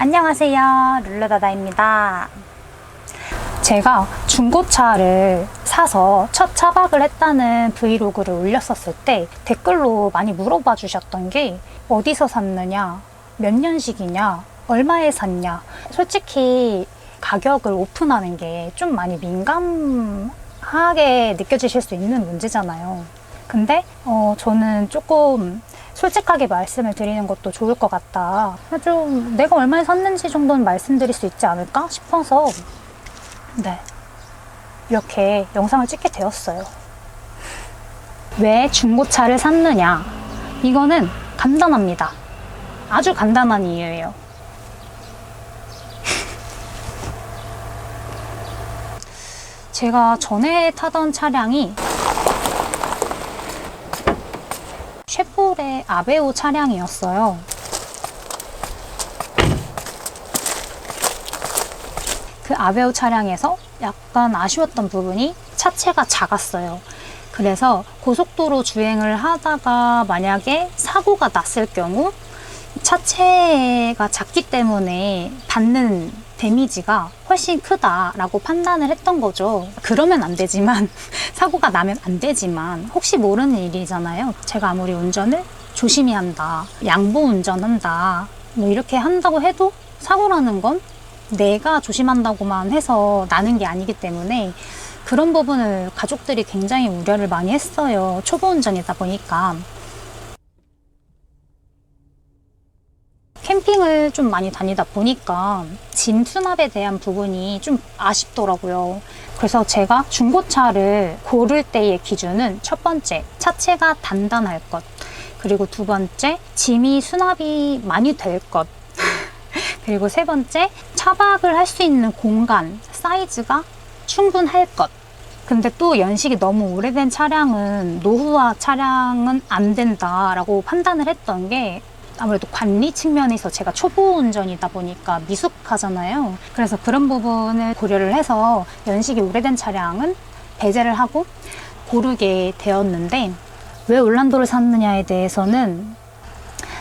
안녕하세요, 룰루다다입니다. 제가 중고차를 사서 첫 차박을 했다는 브이로그를 올렸었을 때 댓글로 많이 물어봐 주셨던 게 어디서 샀느냐, 몇 년식이냐, 얼마에 샀냐. 솔직히 가격을 오픈하는 게 좀 많이 민감하게 느껴지실 수 있는 문제잖아요. 근데 저는 조금 솔직하게 말씀을 드리는 것도 좋을 것 같다. 좀 내가 얼마에 샀는지 정도는 말씀드릴 수 있지 않을까 싶어서 네, 이렇게 영상을 찍게 되었어요. 왜 중고차를 샀느냐? 이거는 간단합니다. 아주 간단한 이유예요. 제가 전에 타던 차량이 쉐보레 아베오 차량이었어요. 그 아베오 차량에서 약간 아쉬웠던 부분이 차체가 작았어요. 그래서 고속도로 주행을 하다가 만약에 사고가 났을 경우 차체가 작기 때문에 받는 데미지가 훨씬 크다라고 판단을 했던 거죠. 그러면 안 되지만 사고가 나면 안 되지만 혹시 모르는 일이잖아요. 제가 아무리 운전을 조심히 한다, 양보 운전한다 뭐 이렇게 한다고 해도 사고라는 건 내가 조심한다고만 해서 나는 게 아니기 때문에 그런 부분을 가족들이 굉장히 우려를 많이 했어요. 초보 운전이다 보니까. 캠핑을 좀 많이 다니다 보니까 짐 수납에 대한 부분이 좀 아쉽더라고요. 그래서 제가 중고차를 고를 때의 기준은 첫 번째, 차체가 단단할 것. 그리고 두 번째, 짐이 수납이 많이 될 것. 그리고 세 번째, 차박을 할 수 있는 공간, 사이즈가 충분할 것. 근데 또 연식이 너무 오래된 차량은 노후화 차량은 안 된다라고 판단을 했던 게 아무래도 관리 측면에서 제가 초보 운전이다 보니까 미숙하잖아요. 그래서 그런 부분을 고려를 해서 연식이 오래된 차량은 배제를 하고 고르게 되었는데 왜 올란도를 샀느냐에 대해서는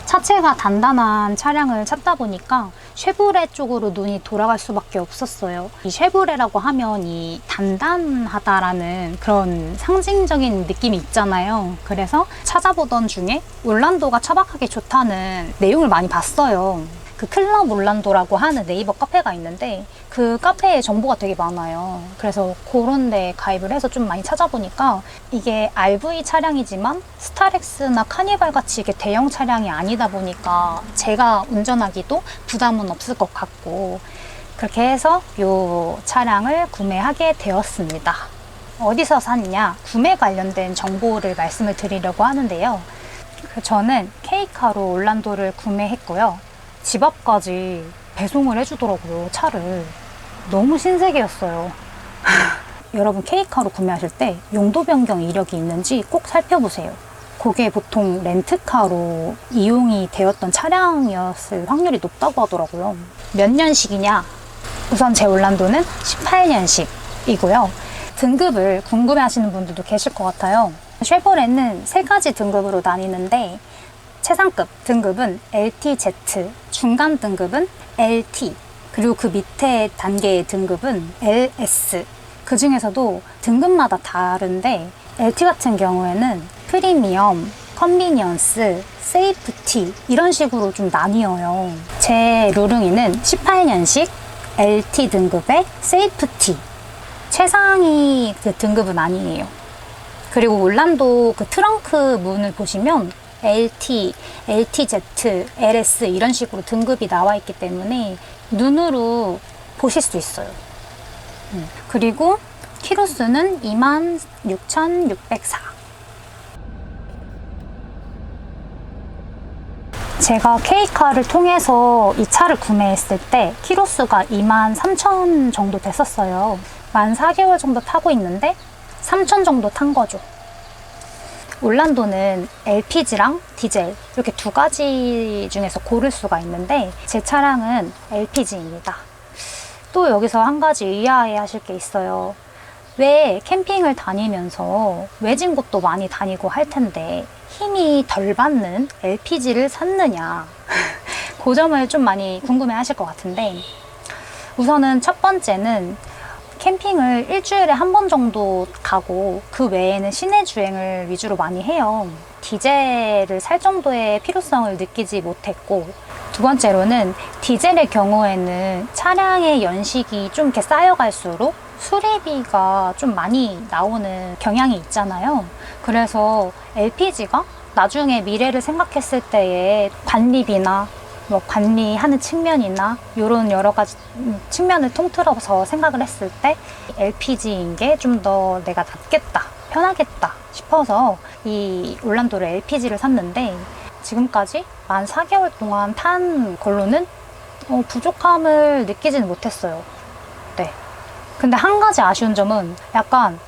차체가 단단한 차량을 찾다 보니까 쉐보레 쪽으로 눈이 돌아갈 수밖에 없었어요. 이 쉐보레라고 하면 이 단단하다라는 그런 상징적인 느낌이 있잖아요. 그래서 찾아보던 중에 올란도가 차박하기 좋다는 내용을 많이 봤어요. 그 클럽 올란도라고 하는 네이버 카페가 있는데 그 카페에 정보가 되게 많아요. 그래서 그런 데 가입을 해서 좀 많이 찾아보니까 이게 RV 차량이지만 스타렉스나 카니발 같이 이게 대형 차량이 아니다 보니까 제가 운전하기도 부담은 없을 것 같고 그렇게 해서 이 차량을 구매하게 되었습니다. 어디서 샀냐? 구매 관련된 정보를 말씀을 드리려고 하는데요. 저는 K카로 올란도를 구매했고요. 집 앞까지 배송을 해주더라고요, 차를. 너무 신세계였어요. 여러분 K카로 구매하실 때 용도 변경 이력이 있는지 꼭 살펴보세요. 그게 보통 렌트카로 이용이 되었던 차량이었을 확률이 높다고 하더라고요. 몇 년식이냐? 우선 제 올란도는 18년식이고요. 등급을 궁금해하시는 분들도 계실 것 같아요. 쉐보레는 3가지 등급으로 나뉘는데 최상급 등급은 LTZ, 중간 등급은 LT, 그리고 그 밑에 단계의 등급은 LS. 그 중에서도 등급마다 다른데 LT 같은 경우에는 프리미엄, 컨비니언스, 세이프티 이런 식으로 좀 나뉘어요. 제 루릉이는 18년식 LT 등급의 세이프티. 최상위 그 등급은 아니에요. 그리고 올란도 그 트렁크 문을 보시면 LT, LTZ, LS 이런 식으로 등급이 나와 있기 때문에 눈으로 보실 수 있어요. 그리고 키로수는 26,604. 제가 K카를 통해서 이 차를 구매했을 때 키로수가 23,000 정도 됐었어요. 만 4개월 정도 타고 있는데 3,000 정도 탄 거죠. 올란도는 LPG랑 디젤 이렇게 2가지 중에서 고를 수가 있는데 제 차량은 LPG입니다. 또 여기서 한 가지 의아해 하실 게 있어요. 왜 캠핑을 다니면서 외진 곳도 많이 다니고 할 텐데 힘이 덜 받는 LPG를 샀느냐 그 점을 좀 많이 궁금해 하실 것 같은데, 우선은 첫 번째는 캠핑을 일주일에 한 번 정도 가고 그 외에는 시내 주행을 위주로 많이 해요. 디젤을 살 정도의 필요성을 느끼지 못했고, 두 번째로는 디젤의 경우에는 차량의 연식이 좀 이렇게 쌓여갈수록 수리비가 좀 많이 나오는 경향이 있잖아요. 그래서 LPG가 나중에 미래를 생각했을 때에 관리비나 뭐 관리하는 측면이나 이런 여러 가지 측면을 통틀어서 생각을 했을 때 LPG인 게 좀 더 내가 낫겠다, 편하겠다 싶어서 이 올란도를 LPG를 샀는데, 지금까지 만 4개월 동안 탄 걸로는 부족함을 느끼지는 못했어요. 네. 근데 한 가지 아쉬운 점은 약간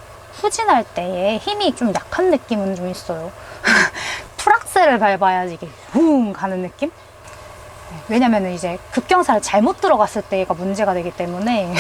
후진할 때에 힘이 좀 약한 느낌은 좀 있어요. 풀악셀을 밟아야지 이게 붕 가는 느낌? 왜냐면은 이제 급경사를 잘못 들어갔을 때가 문제가 되기 때문에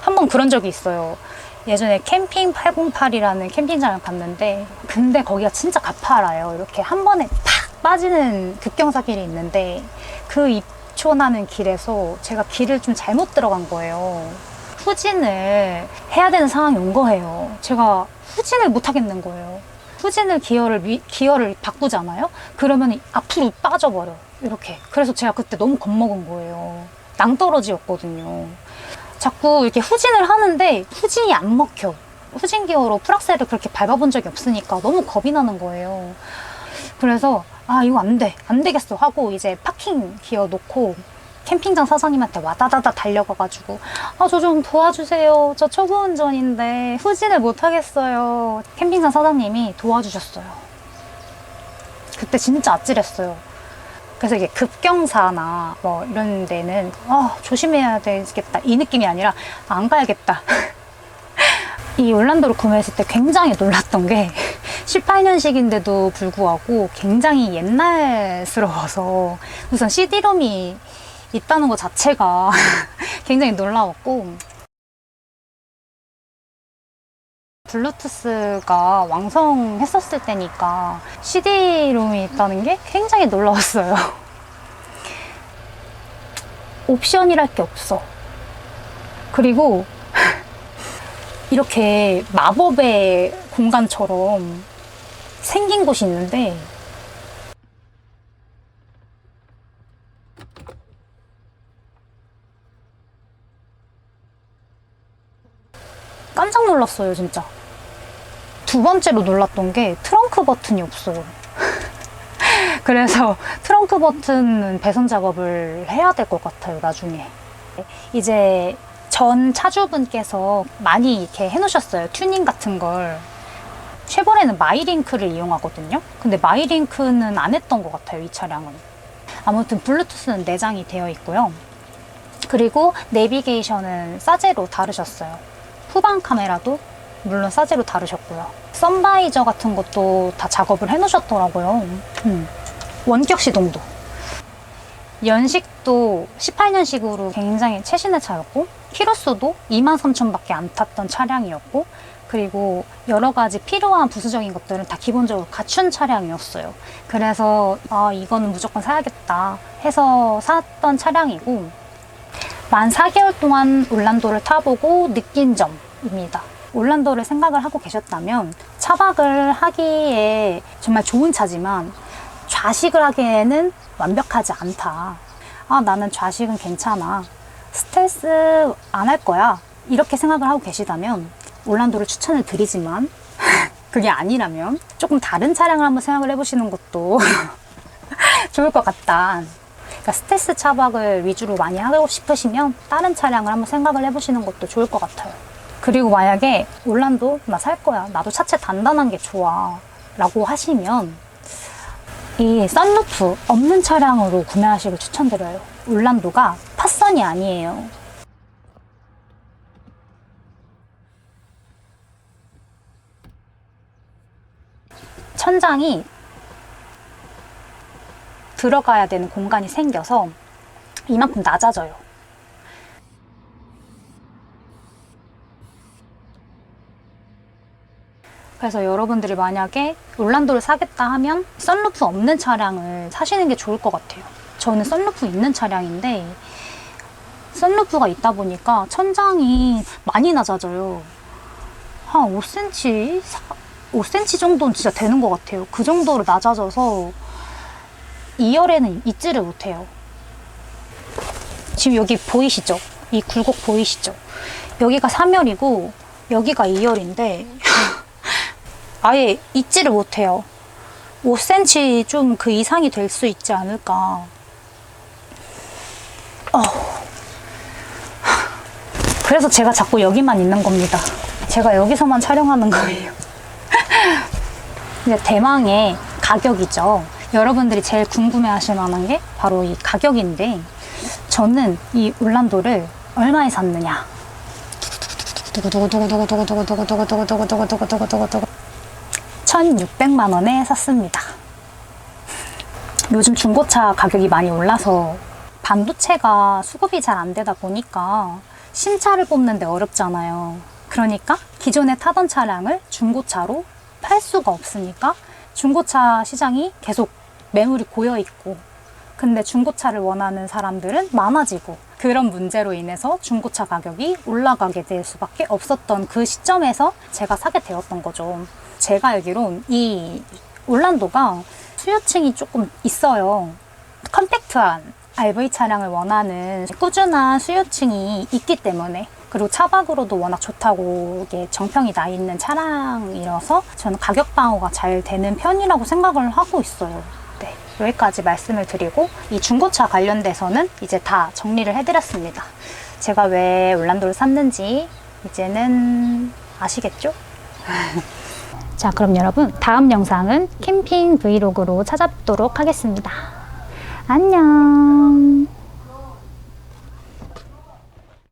한번 그런 적이 있어요. 예전에 캠핑 808이라는 캠핑장을 갔는데, 근데 거기가 진짜 가파라요. 이렇게 한 번에 팍 빠지는 급경사 길이 있는데, 그 입촌하는 길에서 제가 길을 좀 잘못 들어간 거예요. 후진을 해야 되는 상황이 온 거예요. 제가 후진을 못 하겠는 거예요. 후진을 기어를 바꾸잖아요? 그러면 앞으로 빠져버려. 이렇게. 그래서 제가 그때 너무 겁먹은 거예요. 낭떠러지였거든요. 자꾸 이렇게 후진을 하는데 후진이 안 먹혀. 후진 기어로 풀악셀을 그렇게 밟아본 적이 없으니까 너무 겁이 나는 거예요. 그래서 이거 안 돼. 안 되겠어 하고 이제 파킹 기어 놓고 캠핑장 사장님한테 와다다다 달려가가지고 저 좀 도와주세요. 저 초보 운전인데 후진을 못 하겠어요. 캠핑장 사장님이 도와주셨어요. 그때 진짜 아찔했어요. 그래서 이게 급경사나 뭐 이런 데는 조심해야 되겠다 이 느낌이 아니라 안 가야겠다. 이 올란도를 구매했을 때 굉장히 놀랐던 게 18년식인데도 불구하고 굉장히 옛날스러워서 우선 CD롬이 있다는 것 자체가 굉장히 놀라웠고, 블루투스가 왕성했었을 때니까 CD롬이 있다는 게 굉장히 놀라웠어요. 옵션이랄 게 없어. 그리고 이렇게 마법의 공간처럼 생긴 곳이 있는데, 깜짝 놀랐어요, 진짜. 두 번째로 놀랐던 게 트렁크 버튼이 없어요. 그래서 트렁크 버튼 배선 작업을 해야 될 것 같아요, 나중에. 이제 전 차주분께서 많이 이렇게 해놓으셨어요, 튜닝 같은 걸. 쉐보레는 마이링크를 이용하거든요. 근데 마이링크는 안 했던 것 같아요, 이 차량은. 아무튼 블루투스는 내장이 되어 있고요. 그리고 내비게이션은 싸제로 다루셨어요. 후방 카메라도 물론 싸제로 다루셨고요. 선바이저 같은 것도 다 작업을 해놓으셨더라고요. 원격 시동도. 연식도 18년식으로 굉장히 최신의 차였고, 키로수도 23,000밖에 안 탔던 차량이었고, 그리고 여러 가지 필요한 부수적인 것들은 다 기본적으로 갖춘 차량이었어요. 그래서 이거는 무조건 사야겠다 해서 샀던 차량이고, 만 4개월 동안 올란도를 타보고 느낀 점입니다. 올란도를 생각을 하고 계셨다면 차박을 하기에 정말 좋은 차지만 좌식을 하기에는 완벽하지 않다. 나는 좌식은 괜찮아. 스텔스 안 할 거야. 이렇게 생각을 하고 계시다면 올란도를 추천을 드리지만 그게 아니라면 조금 다른 차량을 한번 생각을 해보시는 것도 좋을 것 같다. 그러니까 스텔스 차박을 위주로 많이 하고 싶으시면 다른 차량을 한번 생각을 해보시는 것도 좋을 것 같아요. 그리고 만약에 올란도 나 살 거야, 나도 차체 단단한 게 좋아 라고 하시면 이 썬루프 없는 차량으로 구매하시길 추천드려요. 올란도가 팟선이 아니에요. 천장이 들어가야 되는 공간이 생겨서 이만큼 낮아져요. 그래서 여러분들이 만약에 올란도를 사겠다 하면 썬루프 없는 차량을 사시는 게 좋을 것 같아요. 저는 썬루프 있는 차량인데 썬루프가 있다 보니까 천장이 많이 낮아져요. 한 5cm? 5cm 정도는 진짜 되는 것 같아요. 그 정도로 낮아져서 2열에는 있지를 못해요. 지금 여기 보이시죠? 이 굴곡 보이시죠? 여기가 3열이고 여기가 2열인데 아예 있지를 못해요. 5cm 좀 그 이상이 될 수 있지 않을까. 그래서 제가 자꾸 여기만 있는 겁니다. 제가 여기서만 촬영하는 거예요. 이제 대망의 가격이죠. 여러분들이 제일 궁금해하실 만한 게 바로 이 가격인데 저는 이 올란도를 얼마에 샀느냐? 1,600만 원에 샀습니다. 요즘 중고차 가격이 많이 올라서 반도체가 수급이 잘 안 되다 보니까 신차를 뽑는데 어렵잖아요. 그러니까 기존에 타던 차량을 중고차로 팔 수가 없으니까 중고차 시장이 계속 매물이 고여 있고, 근데 중고차를 원하는 사람들은 많아지고, 그런 문제로 인해서 중고차 가격이 올라가게 될 수밖에 없었던 그 시점에서 제가 사게 되었던 거죠. 제가 알기론 이 올란도가 수요층이 조금 있어요. 컴팩트한 RV 차량을 원하는 꾸준한 수요층이 있기 때문에, 그리고 차박으로도 워낙 좋다고 이게 정평이 나 있는 차량이라서 저는 가격 방어가 잘 되는 편이라고 생각을 하고 있어요. 네, 여기까지 말씀을 드리고 이 중고차 관련돼서는 이제 다 정리를 해드렸습니다. 제가 왜 올란도를 샀는지 이제는 아시겠죠? 자, 그럼 여러분 다음 영상은 캠핑 브이로그로 찾아뵙도록 하겠습니다. 안녕.